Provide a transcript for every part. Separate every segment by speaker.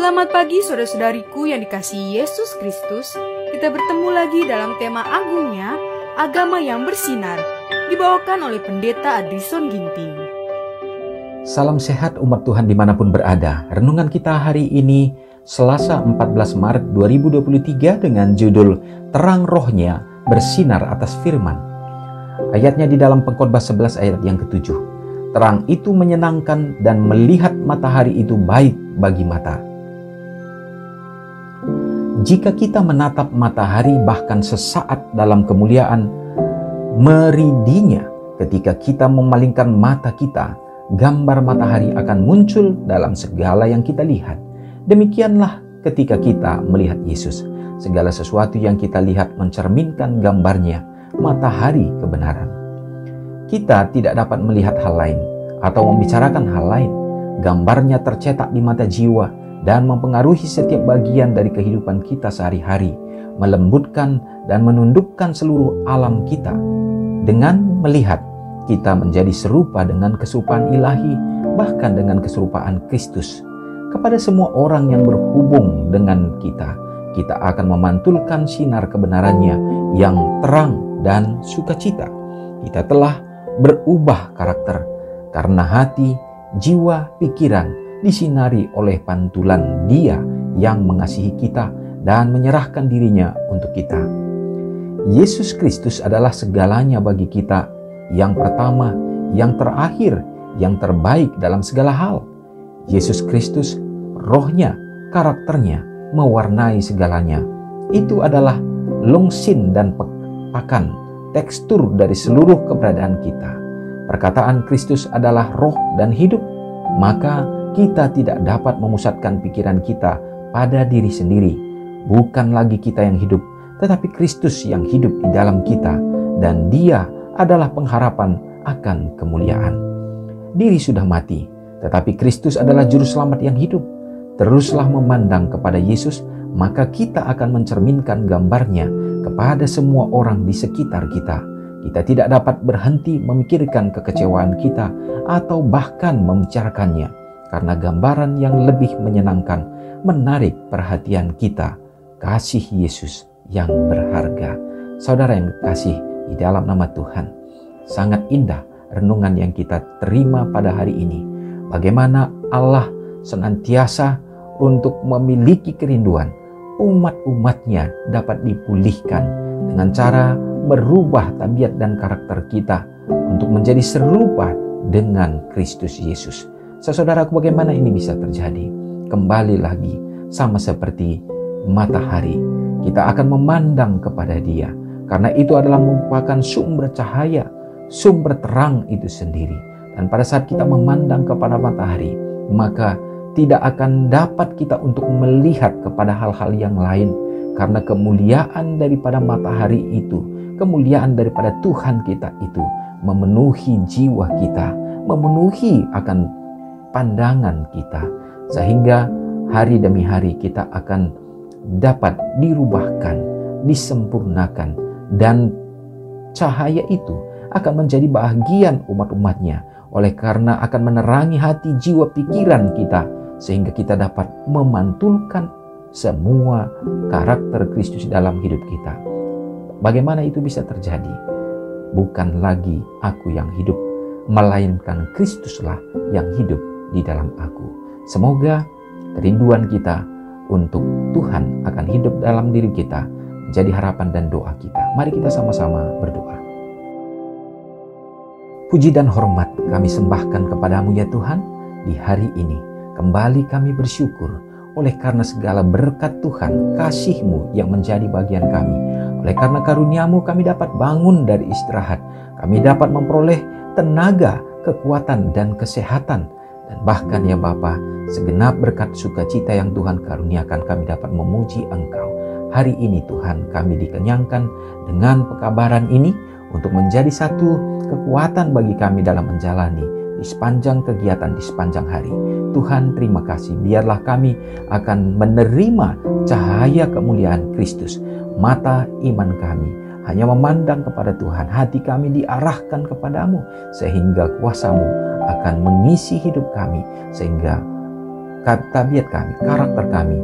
Speaker 1: Selamat pagi saudara-saudariku yang dikasihi Yesus Kristus. Kita bertemu lagi dalam tema agungnya, agama yang bersinar, dibawakan oleh Pendeta Adrison Ginting.
Speaker 2: Salam sehat umat Tuhan dimanapun berada. Renungan kita hari ini Selasa 14 Maret 2023 dengan judul Terang Rohnya Bersinar Atas Firman. Ayatnya di dalam Pengkhotbah 11 ayat yang ke-7. Terang itu menyenangkan dan melihat matahari itu baik bagi mata. Jika kita menatap matahari bahkan sesaat dalam kemuliaan, meridinya ketika kita memalingkan mata kita, gambar matahari akan muncul dalam segala yang kita lihat. Demikianlah ketika kita melihat Yesus. Segala sesuatu yang kita lihat mencerminkan gambarnya, matahari kebenaran. Kita tidak dapat melihat hal lain atau membicarakan hal lain. Gambarnya tercetak di mata jiwa dan mempengaruhi setiap bagian dari kehidupan kita sehari-hari, melembutkan dan menundukkan seluruh alam kita. Dengan melihat, kita menjadi serupa dengan keserupaan ilahi, bahkan dengan keserupaan Kristus. Kepada semua orang yang berhubung dengan kita, kita akan memantulkan sinar kebenarannya yang terang dan sukacita. Kita telah berubah karakter karena hati, jiwa, pikiran disinari oleh pantulan Dia yang mengasihi kita dan menyerahkan dirinya untuk kita. Yesus Kristus adalah segalanya bagi kita, yang pertama, yang terakhir, yang terbaik dalam segala hal. Yesus Kristus, rohnya, karakternya, mewarnai segalanya. Itu adalah longsin dan pakan, tekstur dari seluruh keberadaan kita. Perkataan Kristus adalah roh dan hidup, maka kita tidak dapat memusatkan pikiran kita pada diri sendiri. Bukan lagi kita yang hidup, tetapi Kristus yang hidup di dalam kita, dan Dia adalah pengharapan akan kemuliaan. Diri sudah mati, tetapi Kristus adalah juru selamat yang hidup. Teruslah memandang kepada Yesus, maka kita akan mencerminkan gambarnya kepada semua orang di sekitar kita. Kita tidak dapat berhenti memikirkan kekecewaan kita atau bahkan membicarakannya, karena gambaran yang lebih menyenangkan menarik perhatian kita, kasih Yesus yang berharga. Saudara yang kasih di dalam nama Tuhan, sangat indah renungan yang kita terima pada hari ini. Bagaimana Allah senantiasa untuk memiliki kerinduan umat-umatnya dapat dipulihkan dengan cara merubah tabiat dan karakter kita untuk menjadi serupa dengan Kristus Yesus. Saudaraku, bagaimana ini bisa terjadi? Kembali lagi, sama seperti matahari, kita akan memandang kepada Dia, karena itu adalah merupakan sumber cahaya, sumber terang itu sendiri. Dan pada saat kita memandang kepada matahari, maka tidak akan dapat kita untuk melihat kepada hal-hal yang lain, karena kemuliaan daripada matahari itu, kemuliaan daripada Tuhan kita itu memenuhi jiwa kita, memenuhi akan pandangan kita, sehingga hari demi hari kita akan dapat dirubahkan, disempurnakan, dan cahaya itu akan menjadi bahagian umat-umatnya, oleh karena akan menerangi hati, jiwa, pikiran kita, sehingga kita dapat memantulkan semua karakter Kristus dalam hidup kita. Bagaimana itu bisa terjadi? Bukan lagi aku yang hidup, melainkan Kristuslah yang hidup di dalam aku. Semoga kerinduan kita untuk Tuhan akan hidup dalam diri kita menjadi harapan dan doa kita. Mari kita sama-sama berdoa. Puji dan hormat kami sembahkan kepadamu ya Tuhan. Di hari ini kembali kami bersyukur oleh karena segala berkat Tuhan, kasih-Mu yang menjadi bagian kami. Oleh karena karunia-Mu kami dapat bangun dari istirahat. Kami dapat memperoleh tenaga, kekuatan, dan kesehatan. Dan bahkan ya Bapa, segenap berkat sukacita yang Tuhan karuniakan, kami dapat memuji Engkau. Hari ini Tuhan, kami dikenyangkan dengan pekabaran ini untuk menjadi satu kekuatan bagi kami dalam menjalani di sepanjang kegiatan, di sepanjang hari. Tuhan, terima kasih. Biarlah kami akan menerima cahaya kemuliaan Kristus. Mata iman kami hanya memandang kepada Tuhan. Hati kami diarahkan kepadamu, sehingga kuasa-Mu akan mengisi hidup kami, sehingga tabiat kami, karakter kami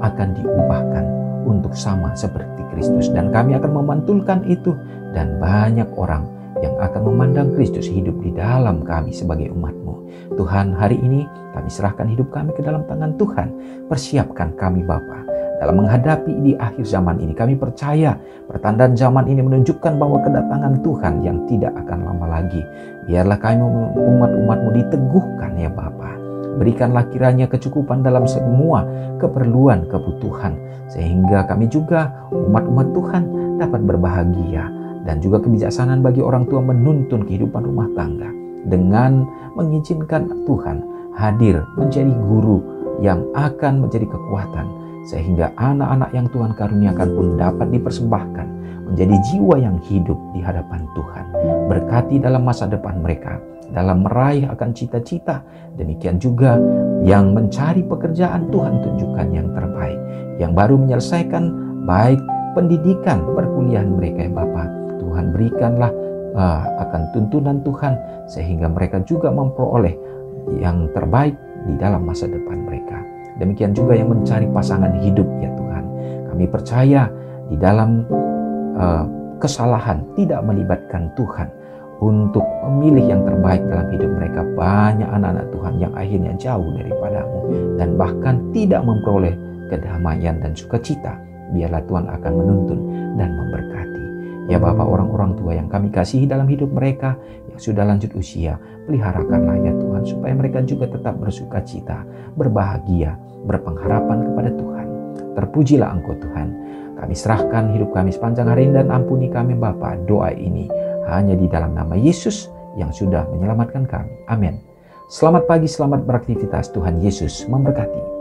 Speaker 2: akan diubahkan untuk sama seperti Kristus. Dan kami akan memantulkan itu, dan banyak orang yang akan memandang Kristus hidup di dalam kami sebagai umat-Mu. Tuhan, hari ini kami serahkan hidup kami ke dalam tangan Tuhan. Persiapkan kami Bapa dalam menghadapi di akhir zaman ini. Kami percaya pertandaan zaman ini menunjukkan bahwa kedatangan Tuhan yang tidak akan lama lagi. Biarlah kami umat-umat-Mu diteguhkan ya Bapa. Berikanlah kiranya kecukupan dalam semua keperluan, kebutuhan, sehingga kami juga umat-umat Tuhan dapat berbahagia, dan juga kebijaksanaan bagi orang tua menuntun kehidupan rumah tangga dengan mengizinkan Tuhan hadir menjadi guru yang akan menjadi kekuatan, sehingga anak-anak yang Tuhan karuniakan pun dapat dipersembahkan menjadi jiwa yang hidup di hadapan Tuhan. Berkati dalam masa depan mereka, dalam meraih akan cita-cita. Demikian juga yang mencari pekerjaan, Tuhan tunjukkan yang terbaik, yang baru menyelesaikan baik pendidikan perkuliahan mereka ya Bapa. Tuhan berikanlah akan tuntunan Tuhan, sehingga mereka juga memperoleh yang terbaik di dalam masa depan mereka. Demikian juga yang mencari pasangan hidup ya Tuhan. Kami percaya di dalam kesalahan tidak melibatkan Tuhan untuk memilih yang terbaik dalam hidup mereka. Banyak anak-anak Tuhan yang akhirnya jauh daripada-Mu dan bahkan tidak memperoleh kedamaian dan sukacita. Biarlah Tuhan akan menuntun dan memberkati. Ya Bapa, orang-orang tua yang kami kasihi dalam hidup mereka yang sudah lanjut usia, peliharakanlah ya Tuhan, supaya mereka juga tetap bersukacita, berbahagia, berpengharapan kepada Tuhan. Terpujilah Engkau Tuhan. Kami serahkan hidup kami sepanjang hari ini, dan ampuni kami Bapa. Doa ini hanya di dalam nama Yesus yang sudah menyelamatkan kami. Amin. Selamat pagi, selamat beraktivitas. Tuhan Yesus memberkati.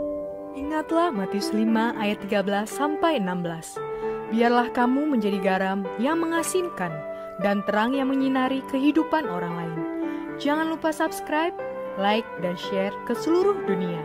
Speaker 1: Ingatlah Matius 5 ayat 13-16. Biarlah kamu menjadi garam yang mengasinkan dan terang yang menyinari kehidupan orang lain. Jangan lupa subscribe, like, dan share ke seluruh dunia.